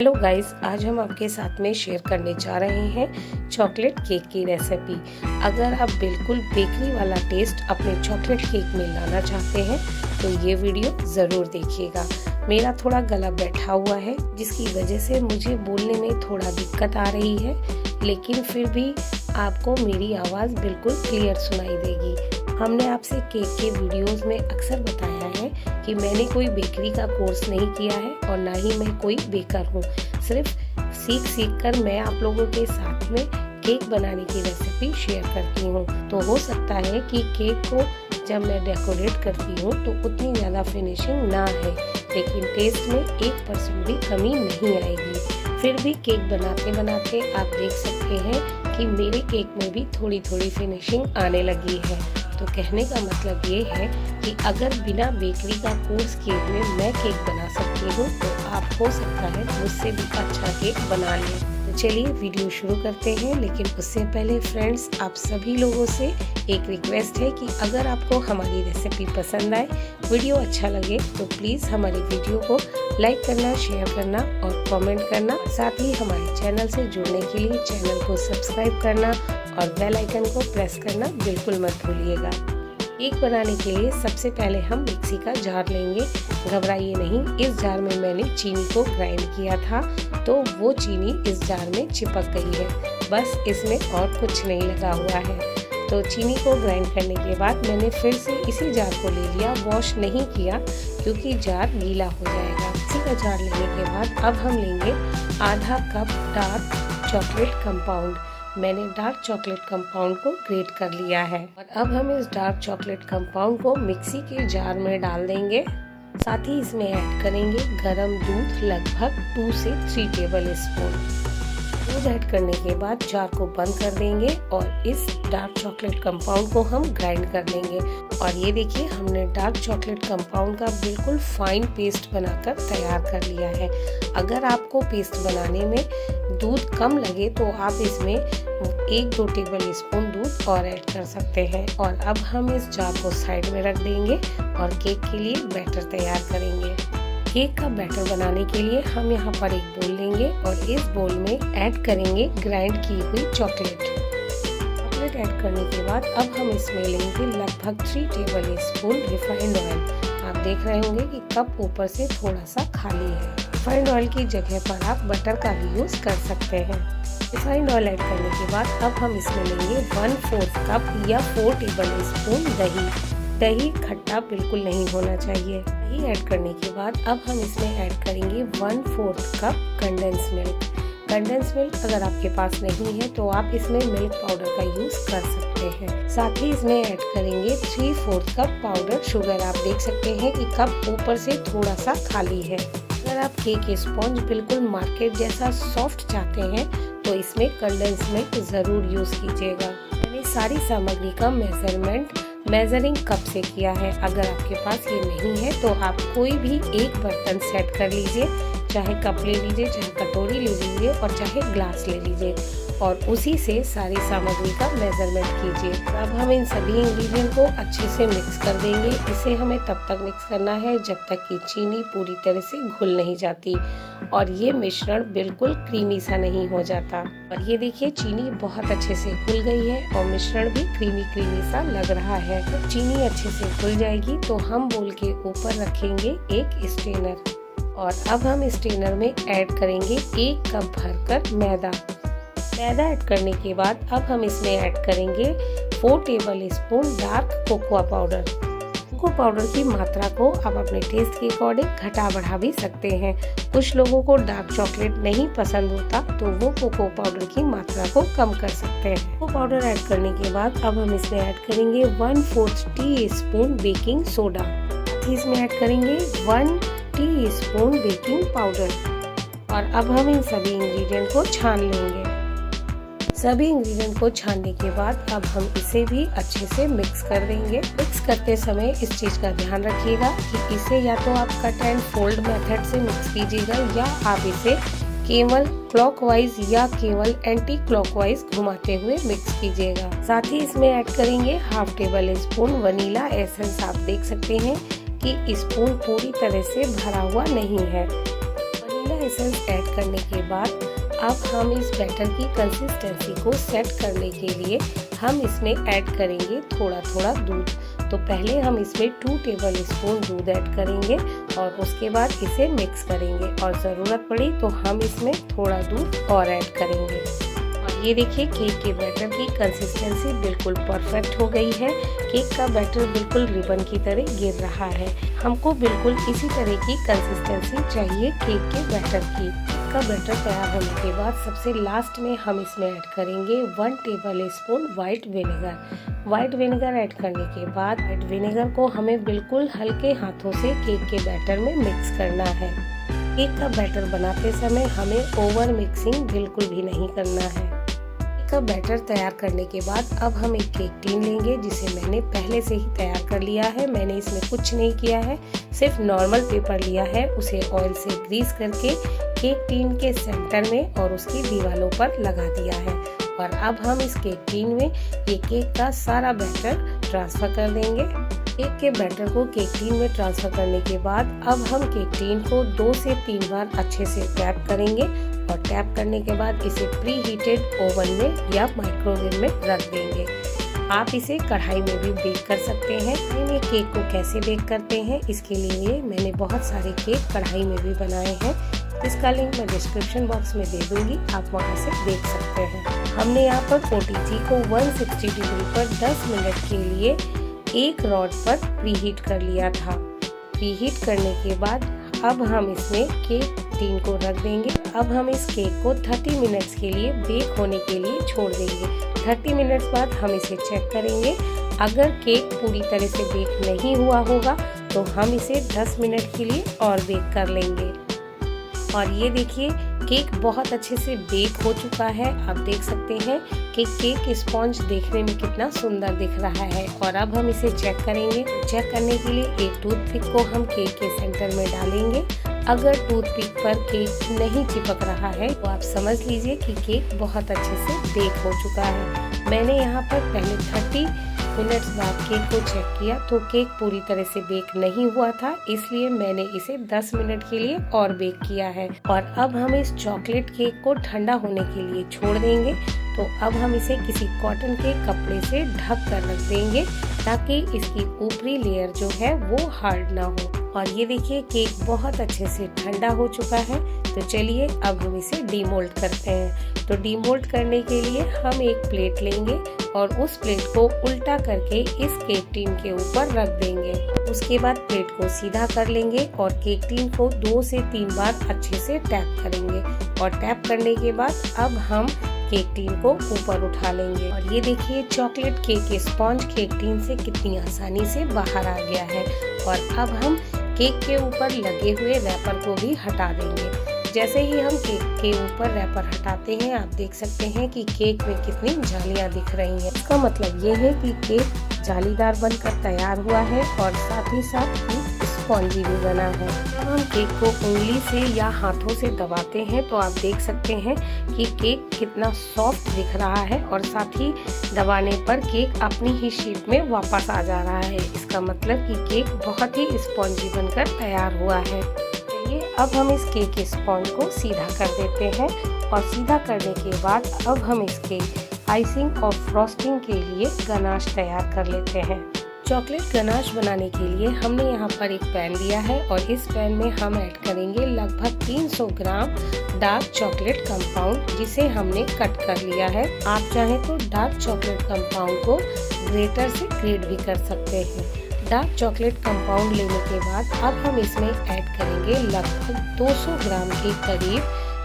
Hello guys, आज हम आपके साथ में शेयर करने जा रहे हैं चॉकलेट केक की रेसिपी। अगर आप बिल्कुल बेकरी वाला टेस्ट अपने चॉकलेट केक में लाना चाहते हैं तो ये वीडियो ज़रूर देखिएगा। मेरा थोड़ा गला बैठा हुआ है जिसकी वजह से मुझे बोलने में थोड़ा दिक्कत आ रही है, लेकिन फिर भी आपको मेरी आवाज़ बिल्कुल क्लियर सुनाई देगी। हमने आपसे केक के वीडियोस में अक्सर बताया है कि मैंने कोई बेकरी का कोर्स नहीं किया है और ना ही मैं कोई बेकर हूँ। सिर्फ सीख कर मैं आप लोगों के साथ में केक बनाने की रेसिपी शेयर करती हूँ। तो हो सकता है कि केक को जब मैं डेकोरेट करती हूँ तो उतनी ज़्यादा फिनिशिंग ना है, लेकिन टेस्ट में 1% भी कमी नहीं आएगी। फिर भी केक बनाते बनाते आप देख सकते हैं कि मेरे केक में भी थोड़ी थोड़ी फिनिशिंग आने लगी है। तो कहने का मतलब ये है कि अगर बिना बेकरी का कोर्स किए हुए मैं केक बना सकती हूँ तो आप हो सकता है मुझसे भी अच्छा केक बना लें। तो चलिए वीडियो शुरू करते हैं, लेकिन उससे पहले फ्रेंड्स, आप सभी लोगों से एक रिक्वेस्ट है कि अगर आपको हमारी रेसिपी पसंद आए, वीडियो अच्छा लगे तो प्लीज़ हमारी वीडियो को लाइक करना, शेयर करना और कमेंट करना। साथ ही हमारे चैनल से जुड़ने के लिए चैनल को सब्सक्राइब करना और बेल आइकन को प्रेस करना बिल्कुल मत भूलिएगा। केक बनाने के लिए सबसे पहले हम मिक्सी का जार लेंगे। घबराइए नहीं, इस जार में मैंने चीनी को ग्राइंड किया था तो वो चीनी इस जार में चिपक गई है, बस इसमें और कुछ नहीं लगा हुआ है। तो चीनी को ग्राइंड करने के बाद मैंने फिर से इसी जार को ले लिया, वॉश नहीं किया क्योंकि जार गीला हो जाएगा। इसी का जार लेने के बाद अब हम लेंगे आधा कप डार्क चॉकलेट कंपाउंड। मैंने डार्क चॉकलेट कंपाउंड को ग्रेट कर लिया है और अब हम इस डार्क चॉकलेट कंपाउंड को मिक्सी के जार में डाल देंगे। साथ ही इसमें ऐड करेंगे गरम दूध, लगभग 2 से 3 टेबल स्पून। दूध ऐड करने के बाद जार को बंद कर देंगे और इस डार्क चॉकलेट कंपाउंड को हम ग्राइंड कर लेंगे। और ये देखिए, हमने डार्क चॉकलेट कंपाउंड का बिल्कुल फाइन पेस्ट बनाकर तैयार कर लिया है। अगर आपको पेस्ट बनाने में दूध कम लगे तो आप इसमें 1-2 टेबल स्पून दूध और ऐड कर सकते हैं। और अब हम इस जार को साइड में रख देंगे और केक के लिए बैटर तैयार करेंगे। केक का बैटर बनाने के लिए हम यहाँ पर एक बोल लेंगे और इस बोल में ऐड करेंगे ग्राइंड की हुई चॉकलेट ऐड करने के बाद अब हम इसमें लेंगे लगभग 3 टेबल स्पून रिफाइंड ऑयल। आप देख रहे होंगे कि कप ऊपर से थोड़ा सा खाली है। रिफाइंड ऑयल की जगह पर आप बटर का भी यूज कर सकते हैं। रिफाइंड ऑयल ऐड करने के बाद अब हम इसमें लेंगे 1/4 कप या 4 टेबल स्पून दही। दही खट्टा बिल्कुल नहीं होना चाहिए। दही ऐड करने के बाद अब हम इसमें ऐड करेंगे 1/4 cup condense milk. Condense milk अगर आपके पास नहीं है तो आप इसमें मिल्क पाउडर का यूज कर सकते हैं। साथ ही इसमें ऐड करेंगे 3/4 कप पाउडर शुगर। आप देख सकते हैं कि कप ऊपर से थोड़ा सा खाली है। अगर आप केक स्पॉन्ज बिल्कुल मार्केट जैसा सॉफ्ट चाहते हैं तो इसमें कंडेंस मिल्क जरूर यूज कीजिएगा। मैंने सारी सामग्री का मेजरिंग कप से किया है। अगर आपके पास ये नहीं है तो आप कोई भी एक बर्तन सेट कर लीजिए, चाहे कप ले लीजिए, चाहे कटोरी ले लीजिए और चाहे ग्लास ले लीजिए और उसी से सारी सामग्री का मेजरमेंट कीजिए। अब हम इन सभी इंग्रेडिएंट को अच्छे से मिक्स कर देंगे। इसे हमें तब तक मिक्स करना है जब तक कि चीनी पूरी तरह से घुल नहीं जाती और ये मिश्रण बिल्कुल क्रीमी सा नहीं हो जाता। और ये देखिए, चीनी बहुत अच्छे से घुल गई है और मिश्रण भी क्रीमी सा लग रहा है। तो चीनी अच्छे से घुल जाएगी तो हम बोल के ऊपर रखेंगे एक स्ट्रेनर और अब हम स्ट्रेनर में ऐड करेंगे 1 कप भरकर मैदा ऐड करने के बाद अब हम इसमें ऐड करेंगे 4 tablespoon dark cocoa powder. Cocoa powder की मात्रा को आप अपने टेस्ट के अकॉर्डिंग घटा बढ़ा भी सकते हैं। कुछ लोगों को डार्क चॉकलेट नहीं पसंद होता तो वो कोको पाउडर की मात्रा को कम कर सकते हैं। कोको पाउडर ऐड करने के बाद अब हम इसमें ऐड करेंगे 1/4 टी स्पून बेकिंग सोडा। इसमें ऐड करेंगे 1 टी स्पून बेकिंग पाउडर और अब हम इन सभी इंग्रेडिएंट को छान लेंगे। सभी इंग्रेडिएंट को छानने के बाद अब हम इसे भी अच्छे से मिक्स कर देंगे। मिक्स करते समय इस चीज का ध्यान रखिएगा कि इसे या तो आप कट एंड फोल्ड मेथड से मिक्स कीजिएगा या आप इसे केवल क्लॉकवाइज या केवल एंटी क्लॉकवाइज घुमाते हुए मिक्स कीजिएगा। साथ ही इसमें ऐड करेंगे 1/2 टेबल स्पून वनीला एसेंस। आप देख सकते हैं कि स्पून पूरी तरह से भरा हुआ नहीं है। वनीला एसेंस ऐड करने के बाद अब हम इस बैटर की कंसिस्टेंसी को सेट करने के लिए हम इसमें ऐड करेंगे थोड़ा थोड़ा दूध। तो पहले हम इसमें 2 टेबल स्पून दूध ऐड करेंगे और उसके बाद इसे मिक्स करेंगे और ज़रूरत पड़ी तो हम इसमें थोड़ा दूध और ऐड करेंगे। और ये देखिए केक के बैटर की कंसिस्टेंसी बिल्कुल परफेक्ट हो गई है। केक का बैटर बिल्कुल रिबन की तरह गिर रहा है। हमको बिल्कुल इसी तरह की कंसिस्टेंसी चाहिए केक के बैटर की। का बैटर तैयार होने के बाद सबसे लास्ट में हम इसमें ऐड करेंगे 1 table spoon white vinegar. White vinegar add करने के बाद वाइट विनेगर को हमें बिल्कुल हल्के हाथों से केक के बैटर में मिक्स करना है। केक का बैटर बनाते समय हमें ओवर मिक्सिंग बिल्कुल भी नहीं करना है। केक का बैटर तैयार करने के बाद अब हम एक केक टीन लेंगे जिसे मैंने पहले से ही तैयार कर लिया है। मैंने इसमें कुछ नहीं किया है, सिर्फ नॉर्मल पेपर लिया है, उसे ऑयल से ग्रीस करके केक टीन के सेंटर में और उसकी दीवारों पर लगा दिया है। और अब हम इस केक टीन में ये केक का सारा बैटर ट्रांसफर कर देंगे। केक के बैटर को केक टीन में ट्रांसफर करने के बाद अब हम केक टीन को 2 से 3 बार अच्छे से टैप करेंगे और टैप करने के बाद इसे प्री हीटेड ओवन में या माइक्रोवेव में रख देंगे। आप इसे कढ़ाई में भी बेक कर सकते हैं। कढ़ाई में केक को कैसे बेक करते हैं इसके लिए मैंने बहुत सारे केक कढ़ाई में भी बनाए हैं। इसका लिंक मैं डिस्क्रिप्शन बॉक्स में दे दूंगी, आप वहां से देख सकते हैं। हमने यहाँ पर OTG को 160 डिग्री पर 10 मिनट के लिए एक रॉड पर प्रीहीट कर लिया था। प्रीहीट करने के बाद अब हम इसमें केक टीन को रख देंगे। अब हम इस केक को 30 मिनट्स के लिए बेक होने के लिए छोड़ देंगे। 30 मिनट्स बाद हम इसे चेक करेंगे। अगर केक पूरी तरह से बेक नहीं हुआ होगा तो हम इसे 10 मिनट के लिए और बेक कर लेंगे। और ये देखिए केक बहुत अच्छे से बेक हो चुका है। आप देख सकते हैं कि केक स्पॉन्ज देखने में कितना सुंदर दिख रहा है। और अब हम इसे चेक करेंगे। चेक करने के लिए एक टूथपिक को हम केक के सेंटर में डालेंगे। अगर टूथपिक पर केक नहीं चिपक रहा है तो आप समझ लीजिए कि केक बहुत अच्छे से बेक हो चुका है। मैंने यहाँ पर पहले 30 मिनट्स बाद केक को चेक किया तो केक पूरी तरह से बेक नहीं हुआ था, इसलिए मैंने इसे 10 मिनट के लिए और बेक किया है। और अब हम इस चॉकलेट केक को ठंडा होने के लिए छोड़ देंगे। तो अब हम इसे किसी कॉटन के कपड़े से ढक कर रख देंगे ताकि इसकी ऊपरी लेयर जो है वो हार्ड ना हो। और ये देखिए केक बहुत अच्छे से ठंडा हो चुका है। तो चलिए अब हम इसे डीमोल्ड करते हैं। तो डीमोल्ड करने के लिए हम एक प्लेट लेंगे और उस प्लेट को उल्टा करके इस केक टीन के ऊपर रख देंगे। उसके बाद प्लेट को सीधा कर लेंगे और केक टीन को 2 से 3 बार अच्छे से टैप करेंगे। और टैप करने के बाद अब हम केक टीन को ऊपर उठा लेंगे। और ये देखिए chocolate cake sponge cake tin से कितनी आसानी से बाहर आ गया है। और अब हम केक के ऊपर लगे हुए रैपर को भी हटा देंगे। जैसे ही हम केक के ऊपर रैपर हटाते हैं आप देख सकते हैं कि केक में कितनी जालियां दिख रही हैं। इसका मतलब ये है कि केक जालीदार बनकर तैयार हुआ है और साथ ही साथ स्पॉन्जी भी बना है। जब हम केक को उंगली से या हाथों से दबाते हैं तो आप देख सकते हैं कि केक कितना सॉफ्ट दिख रहा है और साथ ही दबाने पर केक अपनी ही शेप में वापस आ जा रहा है। इसका मतलब कि केक बहुत ही स्पॉन्जी बनकर तैयार हुआ है। अब हम इस केक के स्पॉन्ज को सीधा कर देते हैं और सीधा करने के बाद अब हम इसके आइसिंग और फ्रॉस्टिंग के लिए गनाश तैयार कर लेते हैं। चॉकलेट गनाश बनाने के लिए हमने यहाँ पर एक पैन लिया है और इस पैन में हम ऐड करेंगे लगभग 300 ग्राम डार्क चॉकलेट कंपाउंड जिसे हमने कट कर लिया है। आप चाहें तो डार्क चॉकलेट कंपाउंड को ग्रेटर से ग्रेट भी कर सकते हैं। डार्क चॉकलेट कंपाउंड लेने के बाद अब हम इसमें ऐड करेंगे लगभग 200 ग्राम के करीब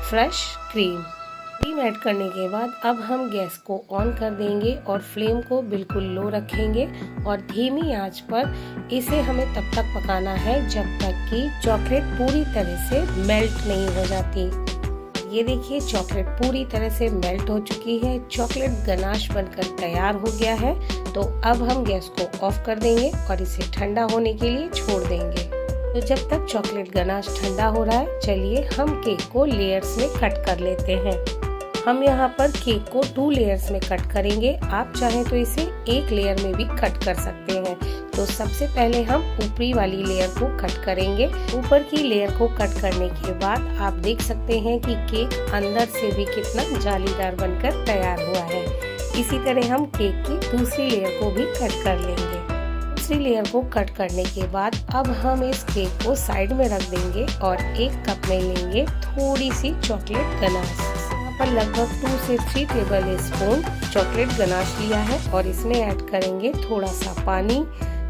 फ्रेश क्रीम ऐड करने के बाद अब हम गैस को ऑन कर देंगे और फ्लेम को बिल्कुल लो रखेंगे और धीमी आंच पर इसे हमें तब तक पकाना है जब तक कि चॉकलेट पूरी तरह से मेल्ट नहीं हो जाती। ये देखिए चॉकलेट पूरी तरह से मेल्ट हो चुकी है। चॉकलेट गनाश बनकर तैयार हो गया है। तो अब हम गैस को ऑफ कर देंगे और इसे ठंडा होने के लिए छोड़ देंगे। तो जब तक चॉकलेट गनाश ठंडा हो रहा है चलिए हम केक को लेयर्स में कट कर लेते हैं। हम यहाँ पर केक को 2 लेयर्स में कट करेंगे। आप चाहें तो इसे 1 लेयर में भी कट कर सकते हैं। तो सबसे पहले हम ऊपरी वाली लेयर को कट करेंगे। ऊपर की लेयर को कट करने के बाद आप देख सकते हैं कि केक अंदर से भी कितना जालीदार बनकर तैयार हुआ है। इसी तरह हम केक की दूसरी लेयर को भी कट कर लेंगे। दूसरी लेयर को कट करने के बाद अब हम इस केक को साइड में रख देंगे और एक कप में लेंगे थोड़ी सी चॉकलेट गनाश। यहाँ पर लगभग 2 से 3 टेबल स्पून चॉकलेट गनाश लिया है और इसमें ऐड करेंगे थोड़ा सा पानी।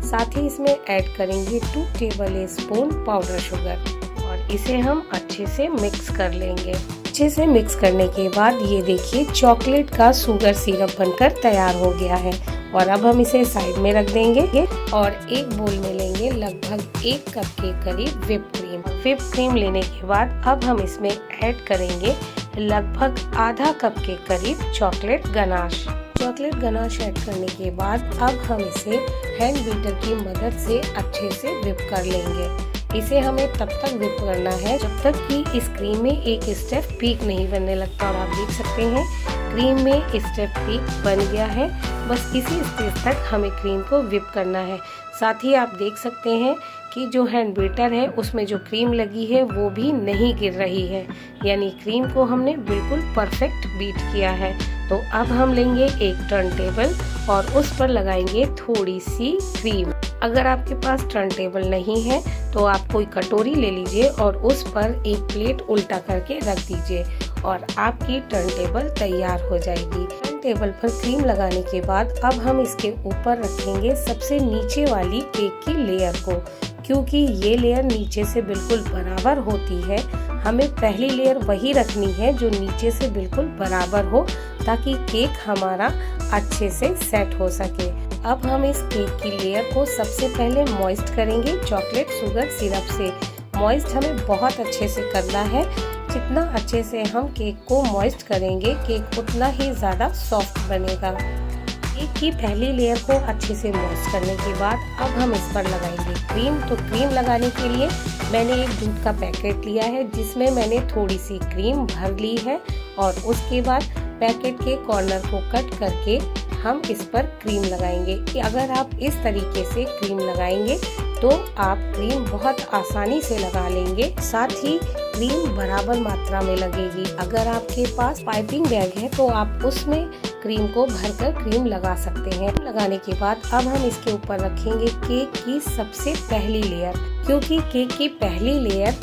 साथ ही इसमें ऐड करेंगे 2 टेबल स्पून पाउडर शुगर और इसे हम अच्छे से मिक्स कर लेंगे। अच्छे से मिक्स करने के बाद ये देखिए चॉकलेट का शुगर सिरप बनकर तैयार हो गया है और अब हम इसे साइड में रख देंगे और एक बोल में लेंगे लगभग 1 कप के करीब व्हिप क्रीम। व्हिप क्रीम लेने के बाद अब हम इसमें ऐड करेंगे लगभग आधा कप के करीब chocolate ganache. Chocolate ganache add करने के बाद अब हम इसे हैंड बीटर की मदद से अच्छे से व्हिप कर लेंगे। इसे हमें तब तक व्हिप करना है जब तक कि इस क्रीम में एक स्टेप पीक नहीं बनने लगता। और आप देख सकते हैं क्रीम में स्टेप पीक बन गया है। बस इसी स्टेज तक हमें क्रीम को व्हिप करना है। साथ ही आप देख सकते हैं कि जो हैंड बीटर है उसमें जो क्रीम लगी है वो भी नहीं गिर रही है, यानी क्रीम को हमने बिल्कुल परफेक्ट बीट किया है। तो अब हम लेंगे एक टर्न टेबल और उस पर लगाएंगे थोड़ी सी क्रीम। अगर आपके पास टर्न टेबल नहीं है तो आप कोई कटोरी ले लीजिए और उस पर एक प्लेट उल्टा करके रख दीजिए और आपकी टर्न टेबल तैयार हो जाएगी। टर्न टेबल पर क्रीम लगाने के बाद अब हम इसके ऊपर रखेंगे सबसे नीचे वाली केक की लेयर को। क्योंकि ये लेयर नीचे से बिल्कुल बराबर होती है, हमें पहली लेयर वही रखनी है जो नीचे से बिल्कुल बराबर हो ताकि केक हमारा अच्छे से सेट हो सके। अब हम इस केक की लेयर को सबसे पहले मॉइस्ट करेंगे चॉकलेट शुगर सिरप से। मॉइस्ट हमें बहुत अच्छे से करना है। जितना अच्छे से हम केक को मॉइस्ट करेंगे केक उतना ही ज़्यादा सॉफ्ट बनेगा। केक की पहली लेयर को अच्छे से मॉइस्ट करने के बाद अब हम इस पर लगाएंगे क्रीम। तो क्रीम लगाने के लिए मैंने एक दूध का पैकेट लिया है जिसमें मैंने थोड़ी सी क्रीम भर ली है और उसके बाद पैकेट के कॉर्नर को कट करके हम इस पर क्रीम लगाएंगे। कि अगर आप इस तरीके से क्रीम लगाएंगे तो आप क्रीम बहुत आसानी से लगा लेंगे। साथ ही क्रीम बराबर मात्रा में लगेगी। अगर आपके पास पाइपिंग बैग है तो आप उसमें क्रीम को भरकर क्रीम लगा सकते हैं। लगाने के बाद अब हम इसके ऊपर रखेंगे केक की सबसे पहली लेयर। क्योंकि केक की पहली लेयर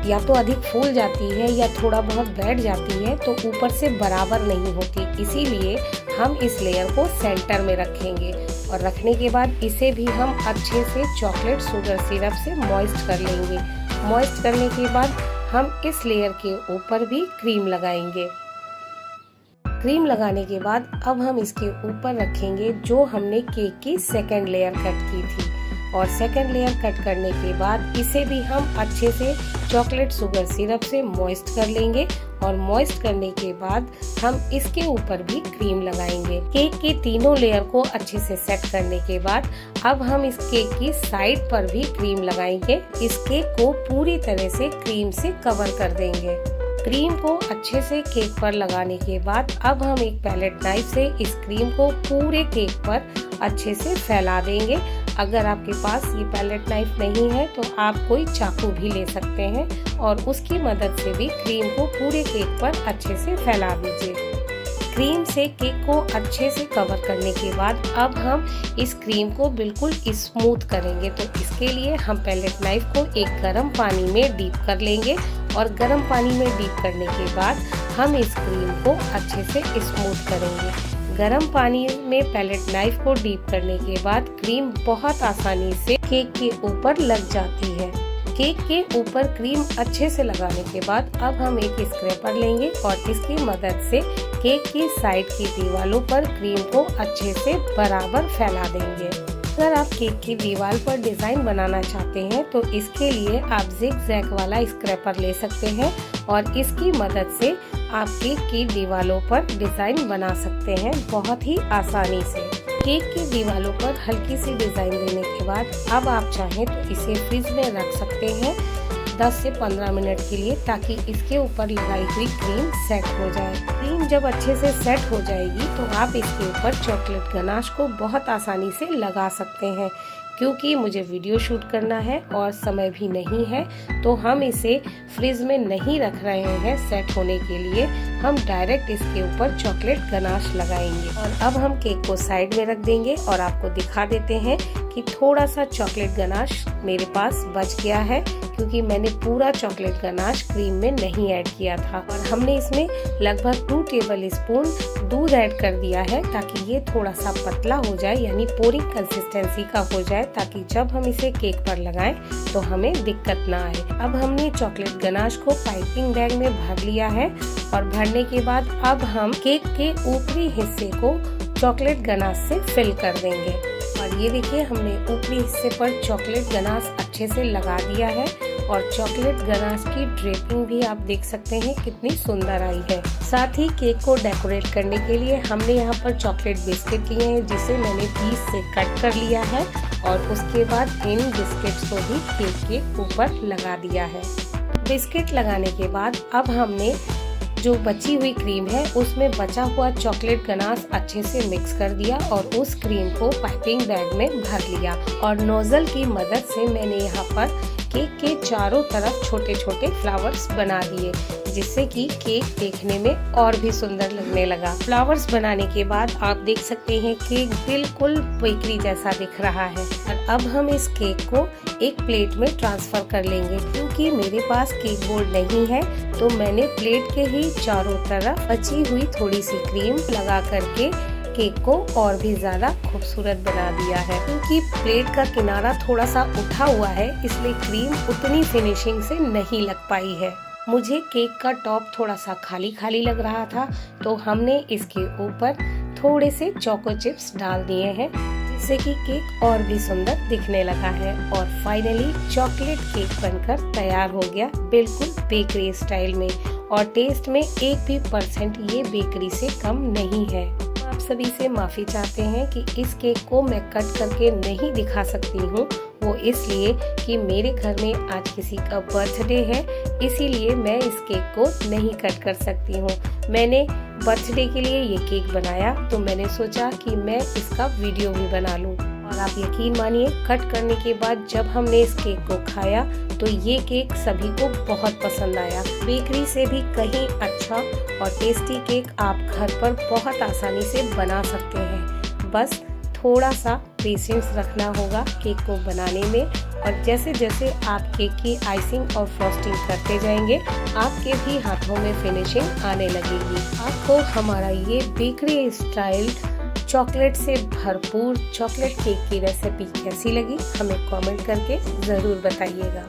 या तो अधिक फूल जाती है या थोड़ा बहुत बैठ जाती है तो ऊपर से बराबर नहीं होती, इसीलिए हम इस लेयर को सेंटर में रखेंगे। और रखने के बाद इसे भी हम अच्छे से चॉकलेट शुगर सिरप से मॉइस्ट कर लेंगे। मॉइस्ट करने के बाद हम इस लेयर के ऊपर भी क्रीम लगाएंगे। क्रीम लगाने के बाद अब हम इसके ऊपर रखेंगे जो हमने केक की सेकेंड लेयर कट की थी। और सेकेंड लेयर कट करने के बाद इसे भी हम अच्छे से चॉकलेट शुगर सिरप से मॉइस्ट कर लेंगे। और मॉइस्ट करने के बाद हम इसके ऊपर भी क्रीम लगाएंगे। केक की तीनों लेयर को अच्छे से सेट करने के बाद अब हम इस केक की साइड पर भी क्रीम लगाएंगे। इस केक को पूरी तरह से क्रीम से कवर कर देंगे। क्रीम को अच्छे से केक पर लगाने के बाद अब हम एक पैलेट नाइफ से इस क्रीम को पूरे केक पर अच्छे से फैला देंगे। अगर आपके पास ये पैलेट नाइफ नहीं है तो आप कोई चाकू भी ले सकते हैं और उसकी मदद से भी क्रीम को पूरे केक पर अच्छे से फैला दीजिए। क्रीम से केक को अच्छे से कवर करने के बाद अब हम इस क्रीम को बिल्कुल स्मूथ करेंगे। तो इसके लिए हम पैलेट नाइफ को एक गर्म पानी में डीप कर लेंगे और गर्म पानी में डीप करने के बाद हम इस क्रीम को अच्छे से स्मूथ करेंगे। गर्म पानी में पैलेट नाइफ को डीप करने के बाद क्रीम बहुत आसानी से केक के ऊपर लग जाती है। केक के ऊपर क्रीम अच्छे से लगाने के बाद अब हम एक स्क्रैपर लेंगे और इसकी मदद से केक की साइड की दीवारों पर क्रीम को अच्छे से बराबर फैला देंगे। अगर आप केक की दीवार पर डिजाइन बनाना चाहते हैं तो इसके लिए आप जिग-जैग वाला स्क्रैपर ले सकते हैं और इसकी मदद से आप केक की दीवारों पर डिजाइन बना सकते हैं बहुत ही आसानी से। केक की दीवारों पर हल्की सी डिजाइन देने के बाद अब आप चाहें तो इसे फ्रिज में रख सकते हैं 10 से 15 मिनट के लिए, ताकि इसके ऊपर लगाई हुई क्रीम सेट हो जाए। क्रीम जब अच्छे से सेट हो जाएगी तो आप इसके ऊपर चॉकलेट गनाश को बहुत आसानी से लगा सकते हैं। क्योंकि मुझे वीडियो शूट करना है और समय भी नहीं है, तो हम इसे फ्रिज में नहीं रख रहे हैं सेट होने के लिए। हम डायरेक्ट इसके ऊपर चॉकलेट गनाश लगाएंगे। और अब हम केक को साइड में रख देंगे और आपको दिखा देते हैं कि थोड़ा सा चॉकलेट गनाश मेरे पास बच गया है, क्योंकि मैंने पूरा चॉकलेट गनाश क्रीम में नहीं ऐड किया था। और हमने इसमें लगभग 2 टेबल स्पून दूध ऐड कर दिया है, ताकि ये थोड़ा सा पतला हो जाए, यानी पोरिंग कंसिस्टेंसी का हो जाए, ताकि जब हम इसे केक पर लगाएं तो हमें दिक्कत ना आए। अब हमने चॉकलेट गनाश को पाइपिंग बैग में भर लिया है और भरने के बाद अब हम केक के ऊपरी हिस्से को चॉकलेट गनाश से फिल कर देंगे। और ये देखिए, हमने ऊपरी हिस्से पर चॉकलेट गनाश अच्छे से लगा दिया है और चॉकलेट गनाश की ड्रेपिंग भी आप देख सकते हैं कितनी सुंदर आई है। साथ ही केक को डेकोरेट करने के लिए हमने यहाँ पर चॉकलेट बिस्किट लिए हैं, जिसे मैंने पीस से कट कर लिया है और उसके बाद इन बिस्किट्स को भी केक के ऊपर लगा दिया है। बिस्किट लगाने के बाद अब हमने जो बची हुई क्रीम है उसमें बचा हुआ चॉकलेट गनाश अच्छे से मिक्स कर दिया और उस क्रीम को पाइपिंग बैग में भर लिया। और नोजल की मदद से मैंने यहाँ पर केक के चारों तरफ छोटे छोटे फ्लावर्स बना दिए, जिससे कि केक देखने में और भी सुंदर लगने लगा। फ्लावर्स बनाने के बाद आप देख सकते हैं केक बिल्कुल बेकरी जैसा दिख रहा है। और अब हम इस केक को एक प्लेट में ट्रांसफर कर लेंगे। क्योंकि मेरे पास केक बोर्ड नहीं है, तो मैंने प्लेट के ही चारों तरफ बची हुई थोड़ी सी क्रीम लगा करके केक को और भी ज्यादा खूबसूरत बना दिया है। क्योंकि प्लेट का किनारा थोड़ा सा उठा हुआ है, इसलिए क्रीम उतनी फिनिशिंग से नहीं लग पाई है। मुझे केक का टॉप थोड़ा सा खाली खाली लग रहा था, तो हमने इसके ऊपर थोड़े से चोको चिप्स डाल दिए हैं, जिससे कि केक और भी सुंदर दिखने लगा है। और फाइनली चॉकलेट केक बनकर तैयार हो गया, बिल्कुल बेकरी स्टाइल में। और टेस्ट में 1 भी % ये बेकरी से कम नहीं है। आप सभी से माफी चाहते हैं कि इस केक को मैं कट करके नहीं दिखा सकती हूँ, वो इसलिए कि मेरे घर में आज किसी का बर्थडे है, इसीलिए मैं इस केक को नहीं कट कर सकती हूँ। मैंने बर्थडे के लिए ये केक बनाया, तो मैंने सोचा कि मैं इसका वीडियो भी बना लूँ। और आप यकीन मानिए, कट करने के बाद जब हमने इस केक को खाया तो ये केक सभी को बहुत पसंद आया। बेकरी से भी कहीं अच्छा और टेस्टी केक आप घर पर बहुत आसानी से बना सकते हैं। बस थोड़ा सा पेशेंस रखना होगा केक को बनाने में, और जैसे जैसे आप केक की आइसिंग और फ्रॉस्टिंग करते जाएंगे, आपके भी हाथों में फिनिशिंग आने लगेगी। आपको हमारा ये बेकरी स्टाइल चॉकलेट से भरपूर चॉकलेट केक की रेसिपी कैसी लगी, हमें कमेंट करके ज़रूर बताइएगा।